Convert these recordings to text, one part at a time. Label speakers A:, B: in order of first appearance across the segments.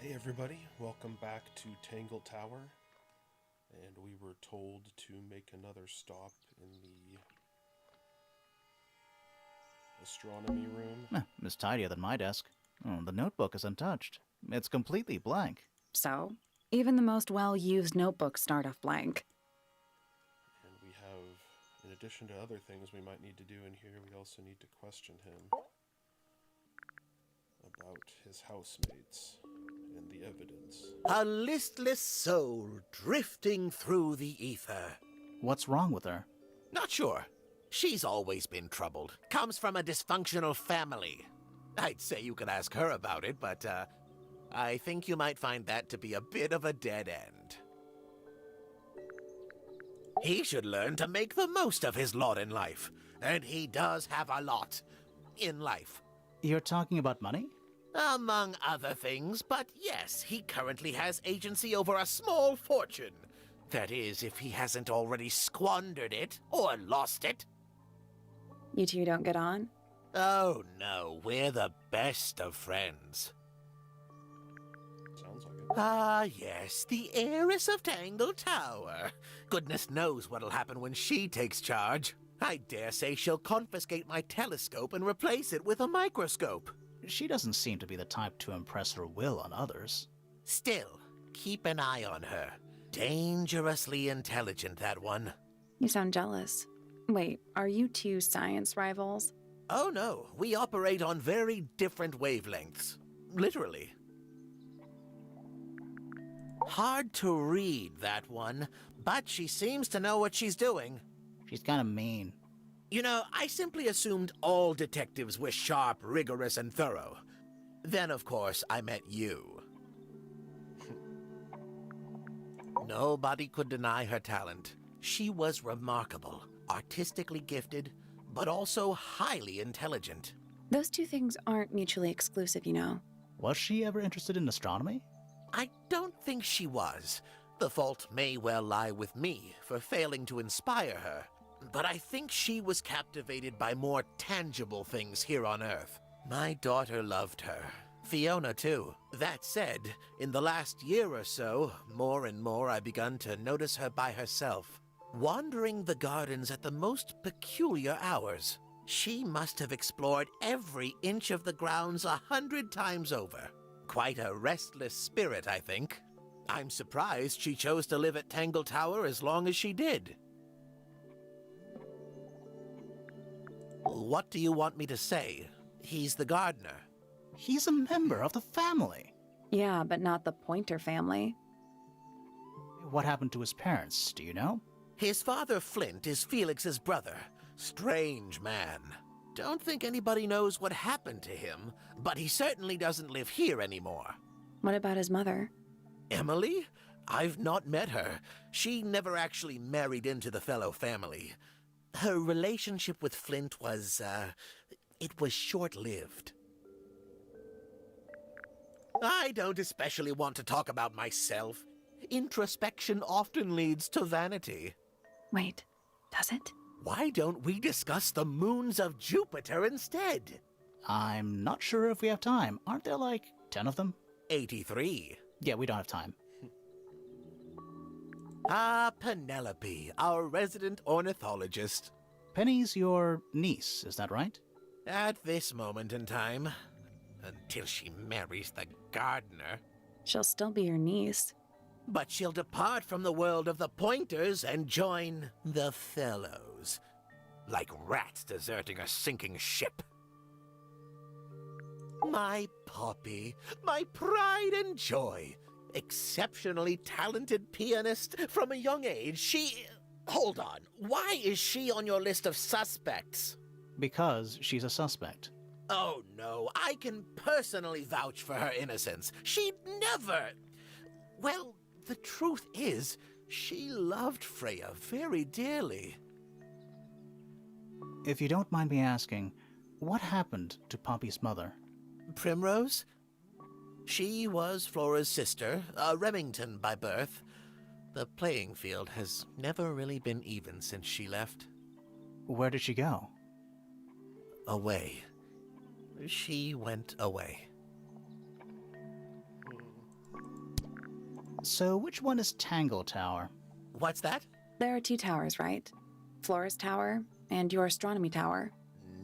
A: Hey everybody, welcome back to Tangle Tower. And we were told to make another stop in the astronomy room.
B: It's tidier than my desk. The notebook is untouched. It's completely blank.
C: So, even the most well-used notebooks start off blank.
A: And we have, in addition to other things we might need to do in here, we also need to question him about his housemates and the evidence.
D: A listless soul drifting through the ether.
B: What's wrong with her?
D: Not sure. She's always been troubled. Comes from a dysfunctional family. I'd say you could ask her about it, but I think you might find that to be a bit of a dead end. He should learn to make the most of his lot in life. And he does have a lot in life.
B: You're talking about money?
D: Among other things, but yes, he currently has agency over a small fortune. That is, if he hasn't already squandered it or lost it.
C: You two don't get on?
D: Oh no, we're the best of friends.
A: Sounds like it.
D: Ah yes, the heiress of Tangle Tower. Goodness knows what'll happen when she takes charge. I dare say she'll confiscate my telescope and replace it with a microscope.
B: She doesn't seem to be the type to impress her will on others.
D: Still, keep an eye on her. Dangerously intelligent, that one.
C: You sound jealous. Wait, are you two science rivals?
D: Oh no, we operate on very different wavelengths. Literally. Hard to read, that one, but she seems to know what she's doing.
B: She's kind of mean.
D: You know, I simply assumed all detectives were sharp, rigorous, and thorough. Then, of course, I met you. Nobody could deny her talent. She was remarkable, artistically gifted, but also highly intelligent.
C: Those two things aren't mutually exclusive, you know.
B: Was she ever interested in astronomy?
D: I don't think she was. The fault may well lie with me for failing to inspire her. But I think she was captivated by more tangible things here on Earth. My daughter loved her. Fiona, too. That said, in the last year or so, more and more I begun to notice her by herself, wandering the gardens at the most peculiar hours. She must have explored every inch of the grounds 100 times over. Quite a restless spirit, I think. I'm surprised she chose to live at Tangle Tower as long as she did. What do you want me to say? He's the gardener.
B: He's a member of the family.
C: Yeah, but not the Pointer family.
B: What happened to his parents, do you know?
D: His father, Flint, is Felix's brother. Strange man. Don't think anybody knows what happened to him, but he certainly doesn't live here anymore.
C: What about his mother?
D: Emily? I've not met her. She never actually married into the fellow family. Her relationship with Flint was, it was short-lived. I don't especially want to talk about myself. Introspection often leads to vanity.
C: Wait, does it?
D: Why don't we discuss the moons of Jupiter instead?
B: I'm not sure if we have time. Aren't there like 10 of them?
D: 83.
B: Yeah, we don't have time.
D: Ah, Penelope, our resident ornithologist.
B: Penny's your niece, is that right?
D: At this moment in time, until she marries the gardener.
C: She'll still be your niece.
D: But she'll depart from the world of the Pointers and join the Fellows. Like rats deserting a sinking ship. My Poppy, my pride and joy. Exceptionally talented pianist from a young age. Hold on. Why is she on your list of suspects?
B: Because she's a suspect.
D: Oh no, I can personally vouch for her innocence. She'd never... Well, the truth is, she loved Freya very dearly.
B: If you don't mind me asking, what happened to Poppy's mother?
D: Primrose? She was Flora's sister, a Remington by birth. The playing field has never really been even since she left.
B: Where did she go?
D: Away. She went away.
B: So which one is Tangle Tower?
D: What's that?
C: There are 2 towers, right? Flora's tower and your astronomy tower.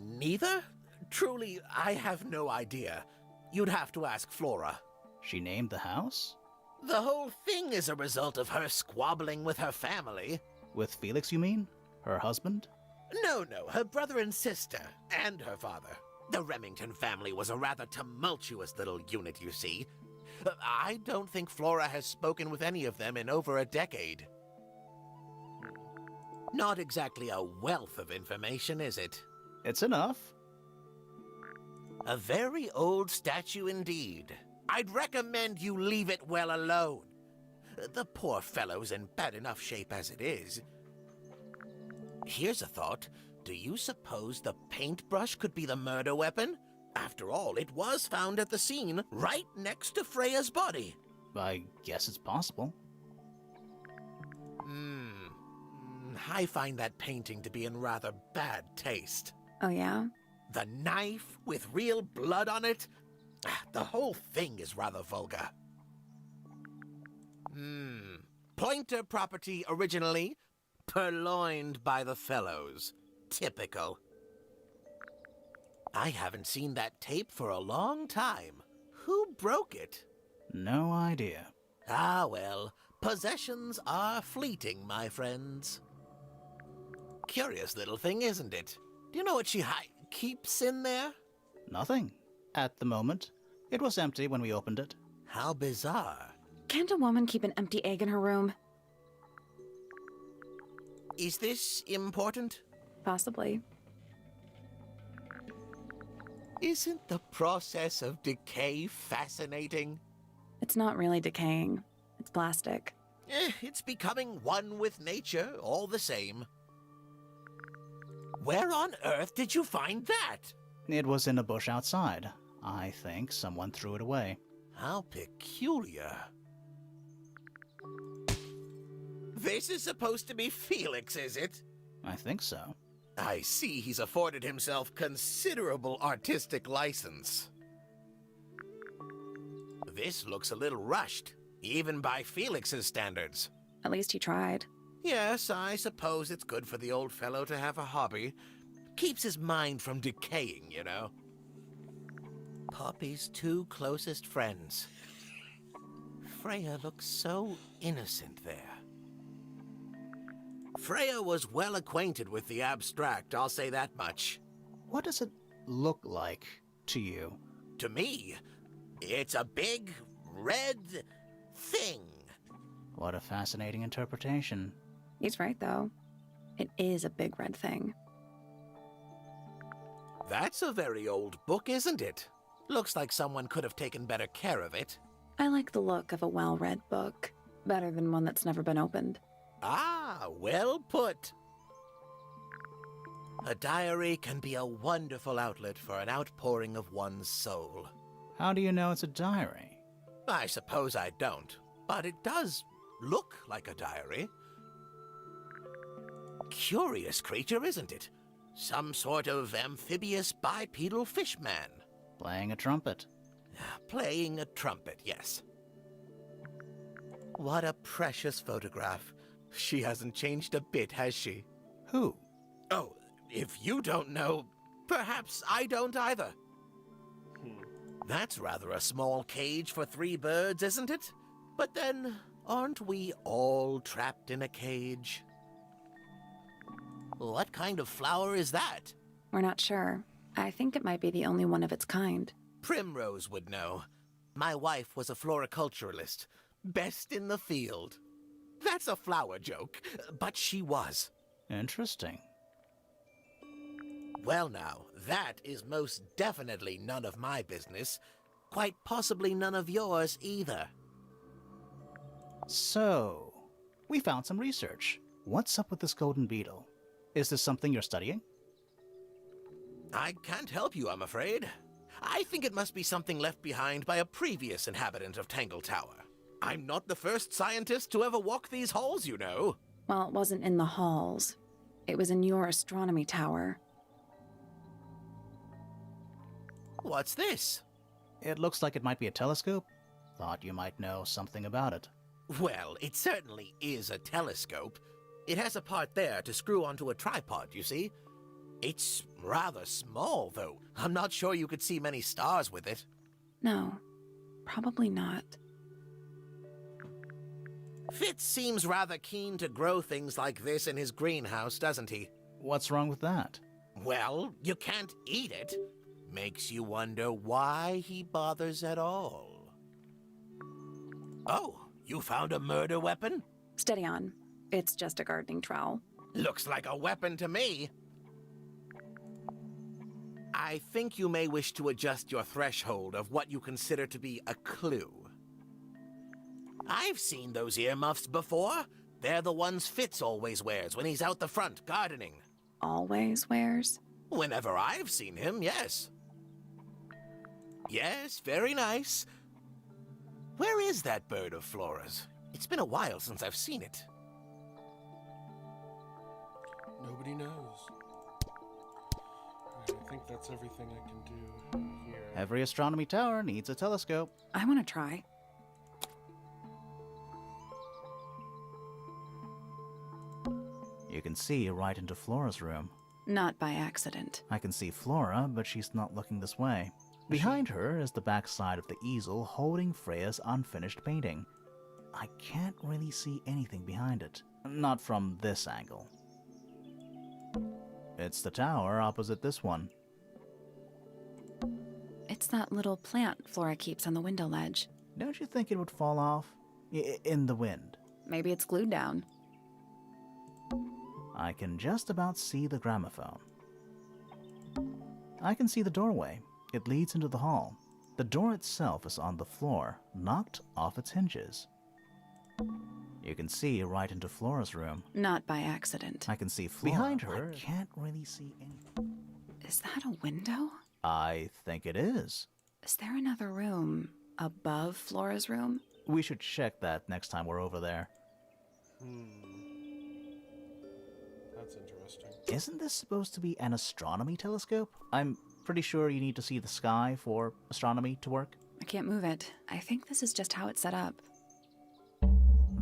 D: Neither? Truly, I have no idea. You'd have to ask Flora.
B: She named the house?
D: The whole thing is a result of her squabbling with her family.
B: With Felix, you mean? Her husband?
D: No, her brother and sister, and her father. The Remington family was a rather tumultuous little unit, you see. I don't think Flora has spoken with any of them in over a decade. Not exactly a wealth of information, is it?
B: It's enough.
D: A very old statue indeed. I'd recommend you leave it well alone. The poor fellow's in bad enough shape as it is. Here's a thought. Do you suppose the paintbrush could be the murder weapon? After all, it was found at the scene, right next to Freya's body.
B: I guess it's possible.
D: I find that painting to be in rather bad taste.
C: Oh, yeah?
D: The knife with real blood on it? The whole thing is rather vulgar. Pointer property originally, purloined by the fellows. Typical. I haven't seen that tape for a long time. Who broke it?
B: No idea.
D: Ah, well, possessions are fleeting, my friends. Curious little thing, isn't it? Do you know what she keeps in there?
B: Nothing. At the moment. It was empty when we opened it.
D: How bizarre.
C: Can't a woman keep an empty egg in her room?
D: Is this important?
C: Possibly.
D: Isn't the process of decay fascinating?
C: It's not really decaying. It's plastic.
D: It's becoming one with nature, all the same. Where on earth did you find that?
B: It was in a bush outside. I think someone threw it away.
D: How peculiar. This is supposed to be Felix, is it?
B: I think so.
D: I see he's afforded himself considerable artistic license. This looks a little rushed, even by Felix's standards.
C: At least he tried.
D: Yes, I suppose it's good for the old fellow to have a hobby. Keeps his mind from decaying, you know. Poppy's 2 closest friends. Freya looks so innocent there. Freya was well acquainted with the abstract, I'll say that much.
B: What does it look like to you?
D: To me, it's a big, red thing.
B: What a fascinating interpretation.
C: He's right, though. It is a big red thing.
D: That's a very old book, isn't it? Looks like someone could have taken better care of it.
C: I like the look of a well-read book. Better than one that's never been opened.
D: Ah, well put. A diary can be a wonderful outlet for an outpouring of one's soul.
B: How do you know it's a diary?
D: I suppose I don't, but it does look like a diary. Curious creature, isn't it? Some sort of amphibious bipedal fishman.
B: Playing a trumpet.
D: Playing a trumpet, yes. What a precious photograph. She hasn't changed a bit, has she?
B: Who?
D: Oh, if you don't know, perhaps I don't either. That's rather a small cage for 3 birds, isn't it? But then, aren't we all trapped in a cage? What kind of flower is that?
C: We're not sure. I think it might be the only one of its kind.
D: Primrose would know. My wife was a floriculturalist. Best in the field. That's a flower joke, but she was.
B: Interesting.
D: Well now, that is most definitely none of my business. Quite possibly none of yours either.
B: So, we found some research. What's up with this golden beetle? Is this something you're studying?
D: I can't help you, I'm afraid. I think it must be something left behind by a previous inhabitant of Tangle Tower. I'm not the first scientist to ever walk these halls, you know.
C: Well, it wasn't in the halls. It was in your astronomy tower.
D: What's this?
B: It looks like it might be a telescope. Thought you might know something about it.
D: Well, it certainly is a telescope. It has a part there to screw onto a tripod, you see. It's rather small, though. I'm not sure you could see many stars with it.
C: No, probably not.
D: Fitz seems rather keen to grow things like this in his greenhouse, doesn't he?
B: What's wrong with that?
D: Well, you can't eat it. Makes you wonder why he bothers at all. Oh, you found a murder weapon?
C: Steady on. It's just a gardening trowel.
D: Looks like a weapon to me. I think you may wish to adjust your threshold of what you consider to be a clue. I've seen those earmuffs before. They're the ones Fitz always wears when he's out the front gardening.
C: Always wears?
D: Whenever I've seen him, yes. Yes, very nice. Where is that bird of Flora's? It's been a while since I've seen it.
A: Nobody knows. I think that's everything I can do here.
B: Every astronomy tower needs a telescope.
C: I want to try.
B: You can see right into Flora's room.
C: Not by accident.
B: I can see Flora, but she's not looking this way. Behind her is the back side of the easel holding Freya's unfinished painting. I can't really see anything behind it. Not from this angle. It's the tower opposite this one.
C: It's that little plant Flora keeps on the window ledge.
B: Don't you think it would fall off? In the wind.
C: Maybe it's glued down.
B: I can just about see the gramophone. I can see the doorway. It leads into the hall. The door itself is on the floor, knocked off its hinges. You can see right into Flora's room.
C: Not by accident.
B: I can see Flora. Behind her, I can't really see anything.
C: Is that a window?
B: I think it is.
C: Is there another room above Flora's room?
B: We should check that next time we're over there.
A: That's interesting.
B: Isn't this supposed to be an astronomy telescope? I'm pretty sure you need to see the sky for astronomy to work.
C: I can't move it. I think this is just how it's set up.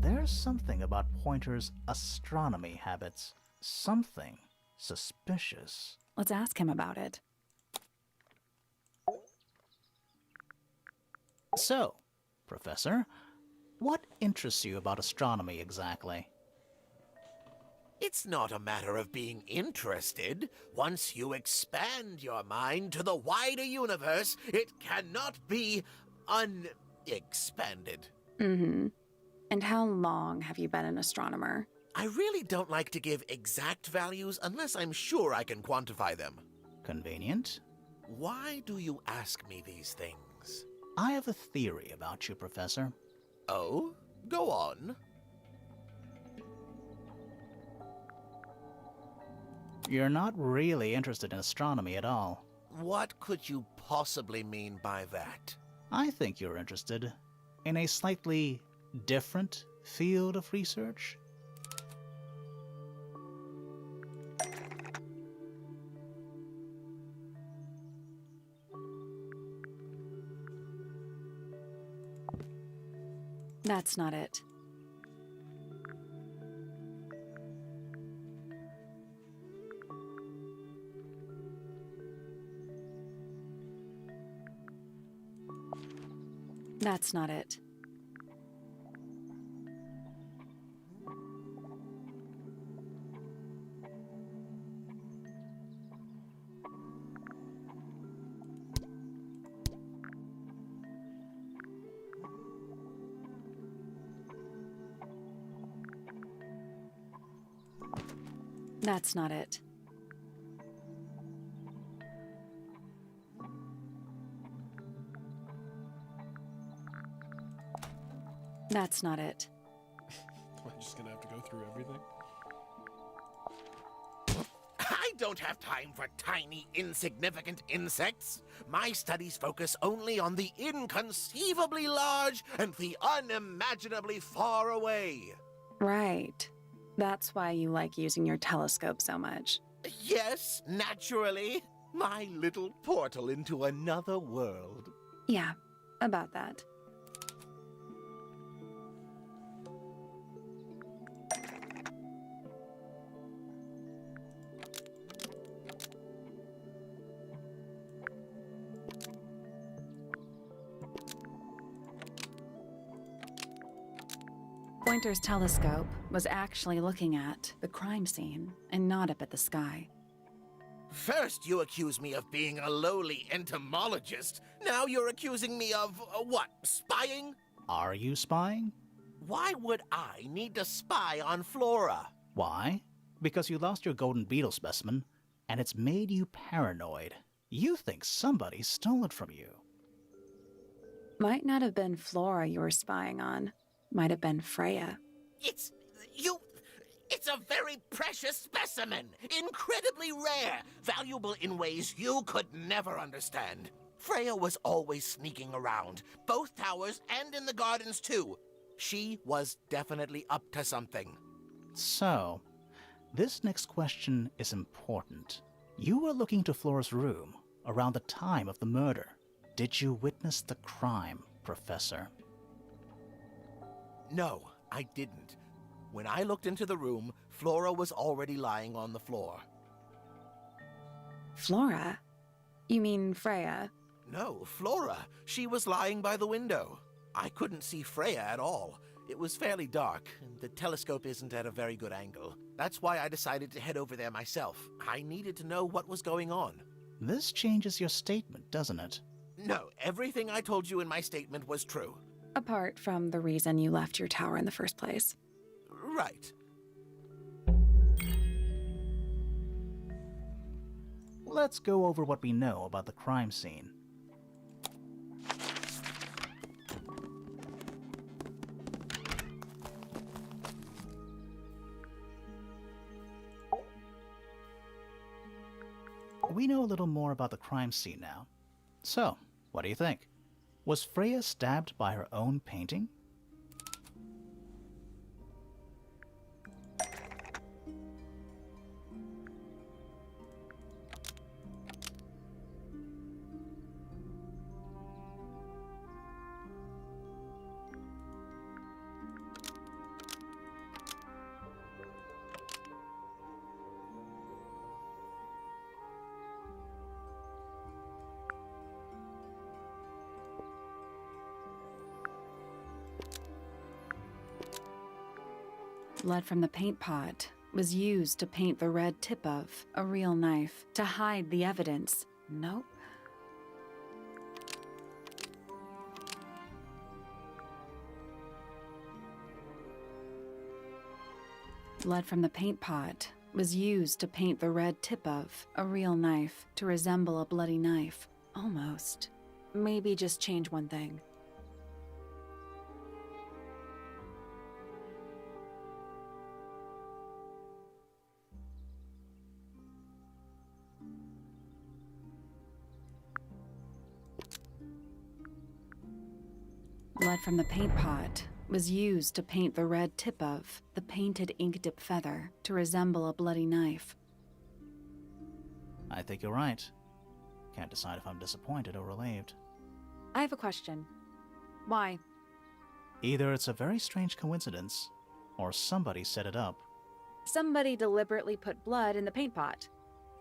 B: There's something about Pointer's astronomy habits. Something suspicious.
C: Let's ask him about it.
B: So, Professor, what interests you about astronomy exactly?
D: It's not a matter of being interested. Once you expand your mind to the wider universe, it cannot be unexpanded.
C: Mm-hmm. And how long have you been an astronomer?
D: I really don't like to give exact values unless I'm sure I can quantify them.
B: Convenient.
D: Why do you ask me these things?
B: I have a theory about you, Professor.
D: Oh? Go on.
B: You're not really interested in astronomy at all.
D: What could you possibly mean by that?
B: I think you're interested in a slightly different field of research.
C: That's not it. That's not it. That's not it. That's not it.
A: Am I just gonna have to go through everything?
D: I don't have time for tiny, insignificant insects. My studies focus only on the inconceivably large and the unimaginably far away.
C: Right. That's why you like using your telescope so much.
D: Yes, naturally. My little portal into another world.
C: Yeah, about that. Pointer's telescope was actually looking at the crime scene and not up at the sky.
D: First, you accuse me of being a lowly entomologist. Now you're accusing me of, what, spying?
B: Are you spying?
D: Why would I need to spy on Flora?
B: Why? Because you lost your golden beetle specimen, and it's made you paranoid. You think somebody stole it from you.
C: Might not have been Flora you were spying on. Might have been Freya.
D: It's a very precious specimen, incredibly rare, valuable in ways you could never understand. Freya was always sneaking around, both towers and in the gardens too. She was definitely up to something.
B: So, this next question is important. You were looking to Flora's room around the time of the murder. Did you witness the crime, Professor?
D: No, I didn't. When I looked into the room, Flora was already lying on the floor.
C: Flora? You mean Freya?
D: No, Flora. She was lying by the window. I couldn't see Freya at all. It was fairly dark, and the telescope isn't at a very good angle. That's why I decided to head over there myself. I needed to know what was going on.
B: This changes your statement, doesn't it?
D: No, everything I told you in my statement was true.
C: Apart from the reason you left your tower in the first place.
D: Right.
B: Let's go over what we know about the crime scene. We know a little more about the crime scene now. So, what do you think? Was Freya stabbed by her own painting?
C: Blood from the paint pot was used to paint the red tip of a real knife to hide the evidence. Nope. Blood from the paint pot was used to paint the red tip of a real knife to resemble a bloody knife. Almost. Maybe just change one thing. Blood from the paint pot was used to paint the red tip of the painted ink dip feather to resemble a bloody knife.
B: I think you're right. Can't decide if I'm disappointed or relieved.
C: I have a question. Why?
B: Either it's a very strange coincidence, or somebody set it up.
C: Somebody deliberately put blood in the paint pot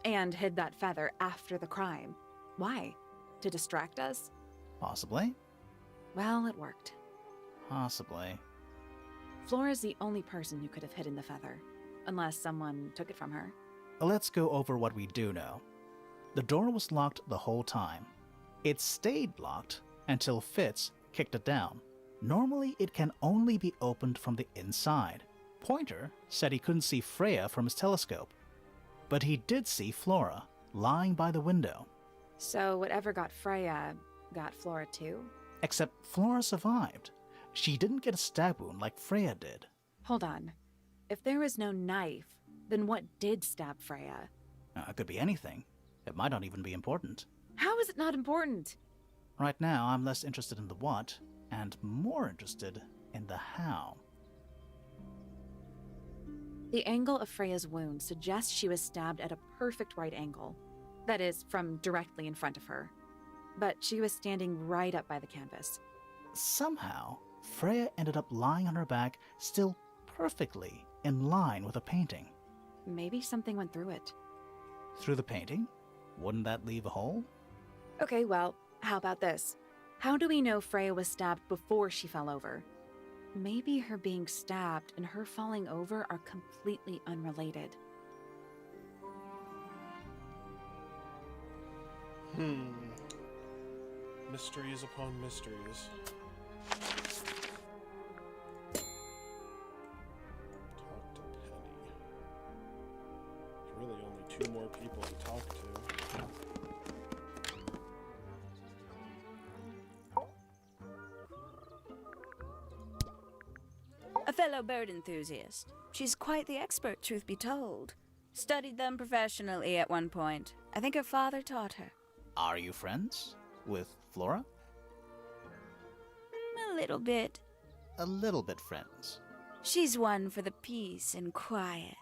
C: and hid that feather after the crime. Why? To distract us?
B: Possibly.
C: Well, it worked.
B: Possibly.
C: Flora's the only person who could have hidden the feather, unless someone took it from her.
B: Let's go over what we do know. The door was locked the whole time. It stayed locked until Fitz kicked it down. Normally, it can only be opened from the inside. Pointer said he couldn't see Freya from his telescope, but he did see Flora lying by the window.
C: So whatever got Freya got Flora too?
B: Except Flora survived. She didn't get a stab wound like Freya did.
C: Hold on. If there was no knife, then what did stab Freya?
B: It could be anything. It might not even be important.
C: How is it not important?
B: Right now, I'm less interested in the what, and more interested in the how.
C: The angle of Freya's wound suggests she was stabbed at a perfect right angle. That is, from directly in front of her. But she was standing right up by the canvas.
B: Somehow, Freya ended up lying on her back, still perfectly in line with a painting.
C: Maybe something went through it.
B: Through the painting? Wouldn't that leave a hole?
C: Okay, well, how about this? How do we know Freya was stabbed before she fell over? Maybe her being stabbed and her falling over are completely unrelated.
A: Mysteries upon mysteries. Talk to Penny. There's really only 2 more people to talk to.
E: A fellow bird enthusiast. She's quite the expert, truth be told. Studied them professionally at one point. I think her father taught her.
B: Are you friends with Flora?
E: A little bit.
B: A little bit friends.
E: She's one for the peace and quiet.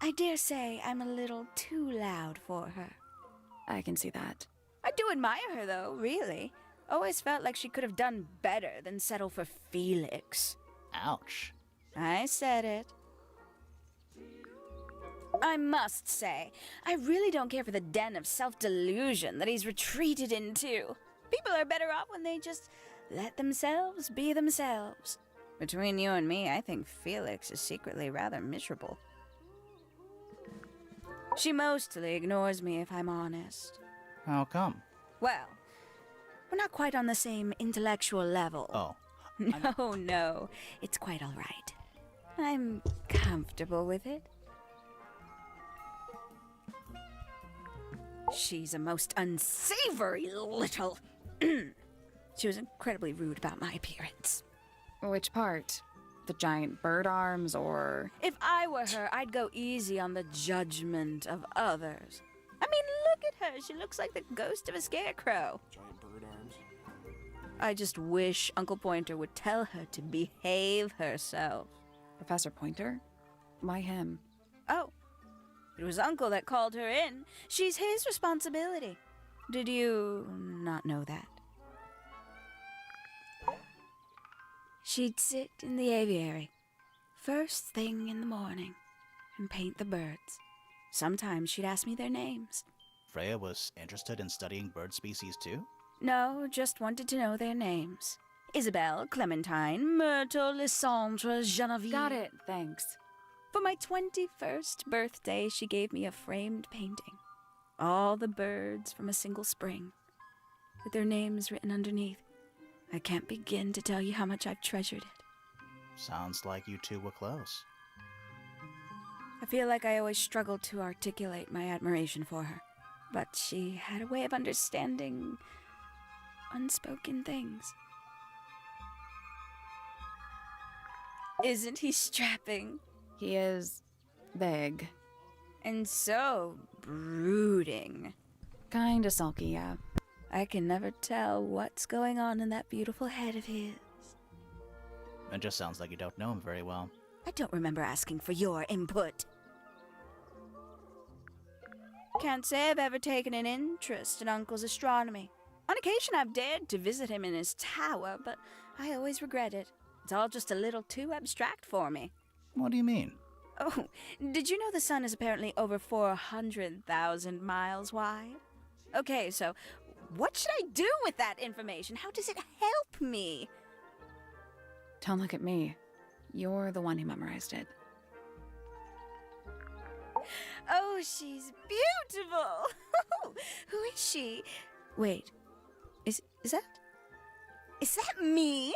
E: I dare say I'm a little too loud for her.
C: I can see that.
E: I do admire her, though, really. Always felt like she could have done better than settle for Felix.
B: Ouch.
E: I said it. I must say, I really don't care for the den of self-delusion that he's retreated into. People are better off when they just let themselves be themselves. Between you and me, I think Felix is secretly rather miserable. She mostly ignores me, if I'm honest.
B: How come?
E: Well, we're not quite on the same intellectual level.
B: Oh.
E: No, it's quite all right. I'm comfortable with it. She's a most unsavory little... She was incredibly rude about my appearance.
C: Which part? The giant bird arms, or...
E: If I were her, I'd go easy on the judgment of others. I mean, look at her. She looks like the ghost of a scarecrow.
A: Giant bird arms.
E: I just wish Uncle Pointer would tell her to behave herself.
C: Professor Pointer? Why him?
E: Oh, it was Uncle that called her in. She's his responsibility. Did you not know that? She'd sit in the aviary, first thing in the morning, and paint the birds. Sometimes she'd ask me their names.
B: Freya was interested in studying bird species too?
E: No, just wanted to know their names. Isabelle, Clementine, Myrtle, Lysandre, Genevieve.
C: Got it, thanks.
E: For my 21st birthday, she gave me a framed painting. All the birds from a single spring, with their names written underneath. I can't begin to tell you how much I've treasured it.
B: Sounds like you two were close.
E: I feel like I always struggled to articulate my admiration for her, but she had a way of understanding unspoken things. Isn't he strapping?
C: He is... big.
E: And so brooding.
C: Kinda sulky, yeah.
E: I can never tell what's going on in that beautiful head of his.
B: It just sounds like you don't know him very well.
E: I don't remember asking for your input. Can't say I've ever taken an interest in Uncle's astronomy. On occasion I've dared to visit him in his tower, but I always regret it. It's all just a little too abstract for me.
B: What do you mean?
E: Oh, did you know the sun is apparently over 400,000 miles wide? Okay, so what should I do with that information? How does it help me?
C: Don't look at me. You're the one who memorized it.
E: Oh, she's beautiful! Who is she? Wait, is that me?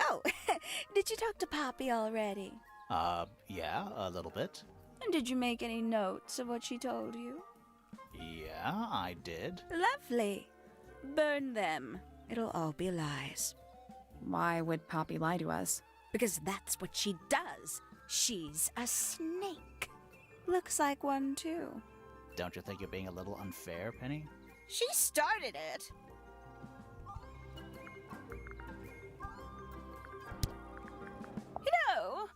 E: Oh, did you talk to Poppy already?
B: Yeah, a little bit.
E: And did you make any notes of what she told you?
B: Yeah, I did.
E: Lovely. Burn them. It'll all be lies.
C: Why would Poppy lie to us?
E: Because that's what she does. She's a snake. Looks like one, too.
B: Don't you think you're being a little unfair, Penny?
E: She started it. You know,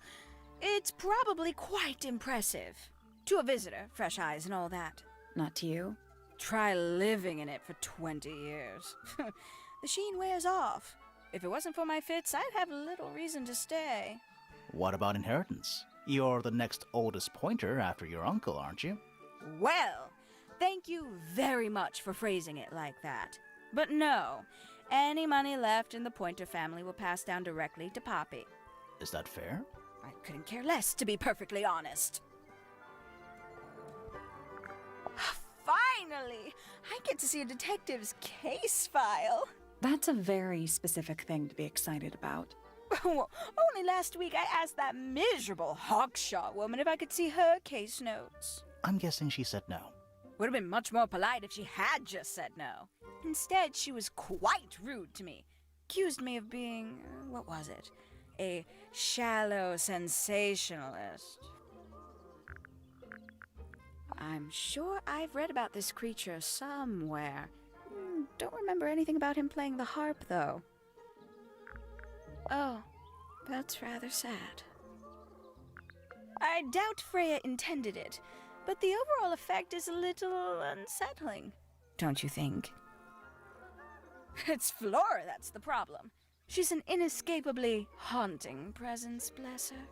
E: it's probably quite impressive. To a visitor, fresh eyes and all that.
C: Not to you?
E: Try living in it for 20 years. The sheen wears off. If it wasn't for my fits, I'd have little reason to stay.
B: What about inheritance? You're the next oldest pointer after your uncle, aren't you?
E: Well, thank you very much for phrasing it like that. But no, Any money left in the Pointer family will pass down directly to Poppy.
B: Is that fair?
E: I couldn't care less, to be perfectly honest. Finally! I get to see a detective's case file.
C: That's a very specific thing to be excited about.
E: Only last week I asked that miserable Hawkshaw woman if I could see her case notes.
B: I'm guessing she said no.
E: Would have been much more polite if she had just said no. Instead, she was quite rude to me. Accused me of being, what was it? A shallow sensationalist. I'm sure I've read about this creature somewhere. Don't remember anything about him playing the harp, though. Oh, that's rather sad. I doubt Freya intended it, but the overall effect is a little unsettling, don't you think? It's Flora that's the problem. She's an inescapably haunting presence, bless her.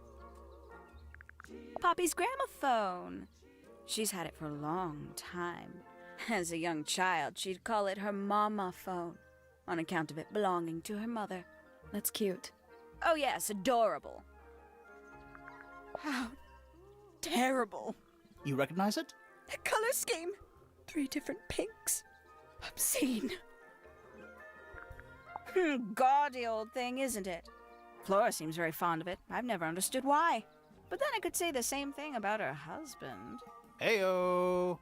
E: Poppy's gramophone. She's had it for a long time. As a young child, she'd call it her mama phone, on account of it belonging to her mother.
C: That's cute.
E: Oh yes, adorable. How terrible.
B: You recognize it?
E: The color scheme. 3 different pinks. Obscene. Gaudy old thing, isn't it? Flora seems very fond of it. I've never understood why. But then I could say the same thing about her husband.
B: Heyo!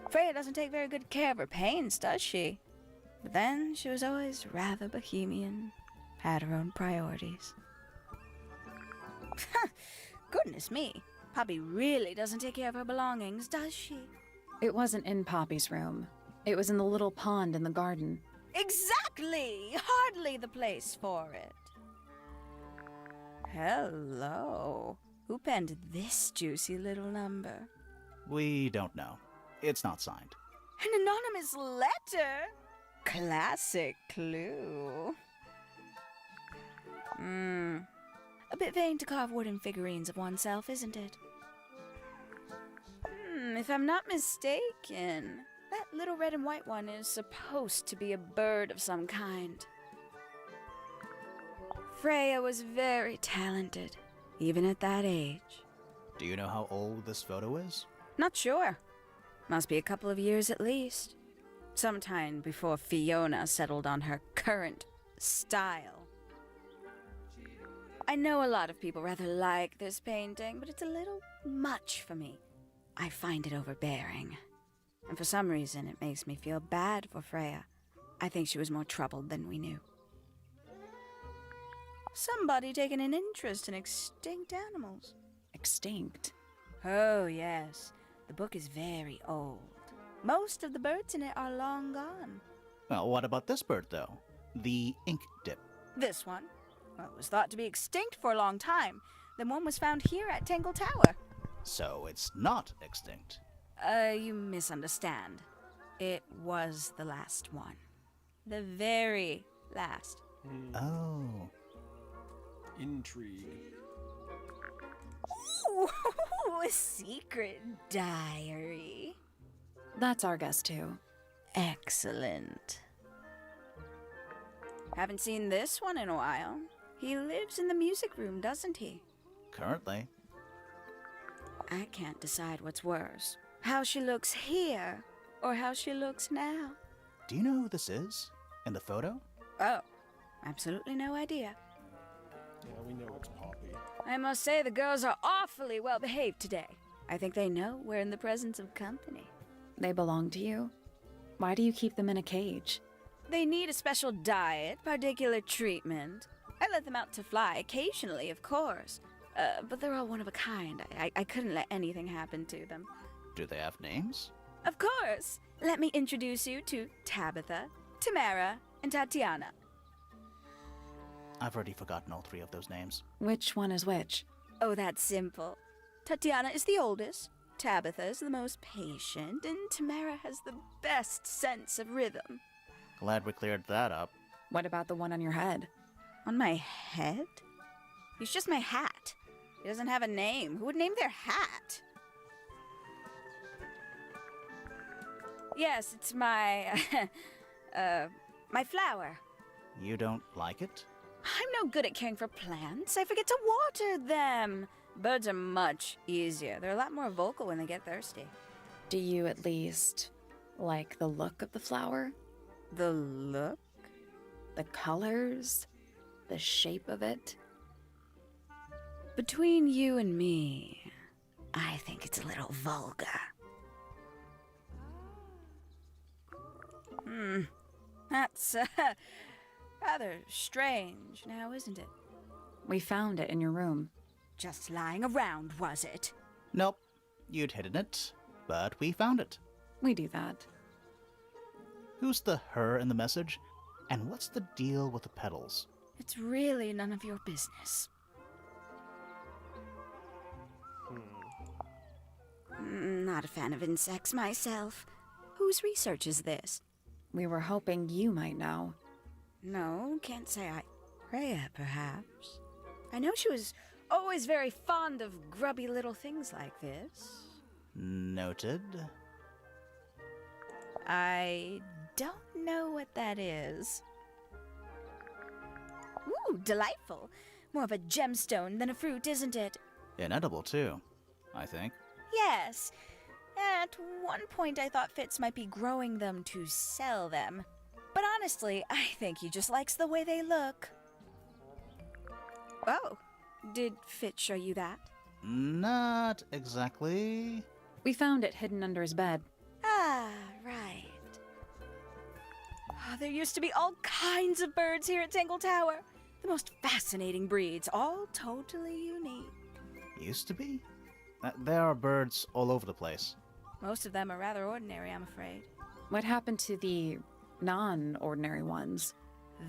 E: Freya doesn't take very good care of her paints, does she? But then she was always rather bohemian. Had her own priorities. Goodness me. Poppy really doesn't take care of her belongings, does she?
C: It wasn't in Poppy's room. It was in the little pond in the garden.
E: Exactly! Hardly the place for it. Hello. Who penned this juicy little number?
B: We don't know. It's not signed.
E: An anonymous letter? Classic clue. A bit vain to carve wooden figurines of oneself, isn't it? If I'm not mistaken, that little red and white one is supposed to be a bird of some kind. Freya was very talented, even at that age.
B: Do you know how old this photo is?
E: Not sure. Must be a couple of years at least. Sometime before Fiona settled on her current style. I know a lot of people rather like this painting, but it's a little much for me. I find it overbearing. And for some reason, it makes me feel bad for Freya. I think she was more troubled than we knew. Somebody taking an interest in extinct animals.
C: Extinct.
E: Oh, yes. The book is very old. Most of the birds in it are long gone.
B: Well, what about this bird, though? The ink dip.
E: This one? Well, it was thought to be extinct for a long time. Then one was found here at Tangle Tower.
B: So it's not extinct.
E: You misunderstand. It was the last one. The very last.
B: Oh.
A: Intrigue.
E: Ooh, a secret diary.
C: That's our guess, too.
E: Excellent. Haven't seen this one in a while. He lives in the music room, doesn't he?
B: Currently.
E: I can't decide what's worse. How she looks here, or how she looks now.
B: Do you know who this is? In the photo?
E: Oh, absolutely no idea.
A: Yeah, we know it's Poppy.
E: I must say the girls are awfully well behaved today. I think they know we're in the presence of company.
C: They belong to you? Why do you keep them in a cage?
E: They need a special diet, particular treatment. I let them out to fly occasionally, of course. But they're all one of a kind. I couldn't let anything happen to them.
B: Do they have names?
E: Of course. Let me introduce you to Tabitha, Tamara, and Tatiana.
B: I've already forgotten all 3 of those names.
C: Which one is which?
E: Oh, that's simple. Tatiana is the oldest, Tabitha is the most patient, and Tamara has the best sense of rhythm.
B: Glad we cleared that up.
C: What about the one on your head?
E: On my head? It's just my hat. It doesn't have a name. Who would name their hat? Yes, it's my My flower.
B: You don't like it?
E: I'm no good at caring for plants. I forget to water them. Birds are much easier. They're a lot more vocal when they get thirsty.
C: Do you at least like the look of the flower?
E: The look?
C: The colors? The shape of it?
E: Between you and me, I think it's a little vulgar. That's rather strange now, isn't it?
C: We found it in your room.
E: Just lying around, was it?
B: Nope. You'd hidden it, but we found it.
C: We do that.
B: Who's the her in the message? And what's the deal with the petals?
E: It's really none of your business. Not a fan of insects myself. Whose research is this?
C: We were hoping you might know.
E: No, can't say I... Freya, perhaps. I know she was always very fond of grubby little things like this.
B: Noted.
E: I don't know what that is. Ooh, delightful. More of a gemstone than a fruit, isn't it?
B: Inedible, too, I think.
E: Yes. At one point I thought Fitz might be growing them to sell them. But honestly, I think he just likes the way they look. Oh, did Fitz show you that?
B: Not exactly.
C: We found it hidden under his bed.
E: Ah, right. Oh, there used to be all kinds of birds here at Tangle Tower. The most fascinating breeds, all totally unique.
B: Used to be? There are birds all over the place.
E: Most of them are rather ordinary, I'm afraid.
C: What happened to the non-ordinary ones?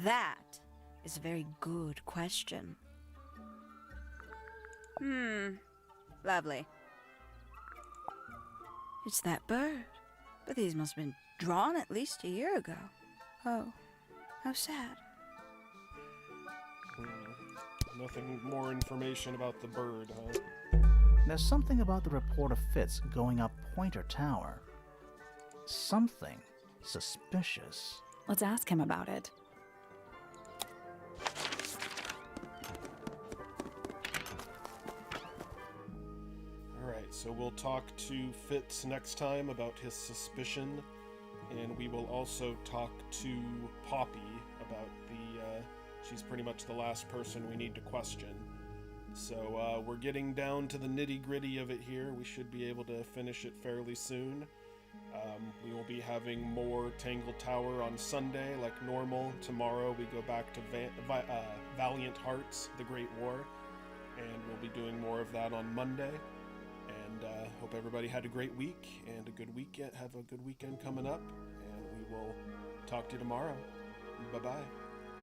E: That is a very good question. Lovely. It's that bird. But these must have been drawn at least a year ago. Oh, how sad.
A: Nothing more information about the bird, huh?
B: There's something about the report of Fitz going up Pointer Tower. Something suspicious.
C: Let's ask him about it.
A: Alright, so we'll talk to Fitz next time about his suspicion, and we will also talk to Poppy about she's pretty much the last person we need to question. So we're getting down to the nitty-gritty of it here. We should be able to finish it fairly soon. We will be having more Tangle Tower on Sunday like normal. Tomorrow we go back to Valiant Hearts, The Great War, and we'll be doing more of that on Monday. And hope everybody had a great week and a good weekend. Have a good weekend coming up, and we will talk to you tomorrow. Bye-bye.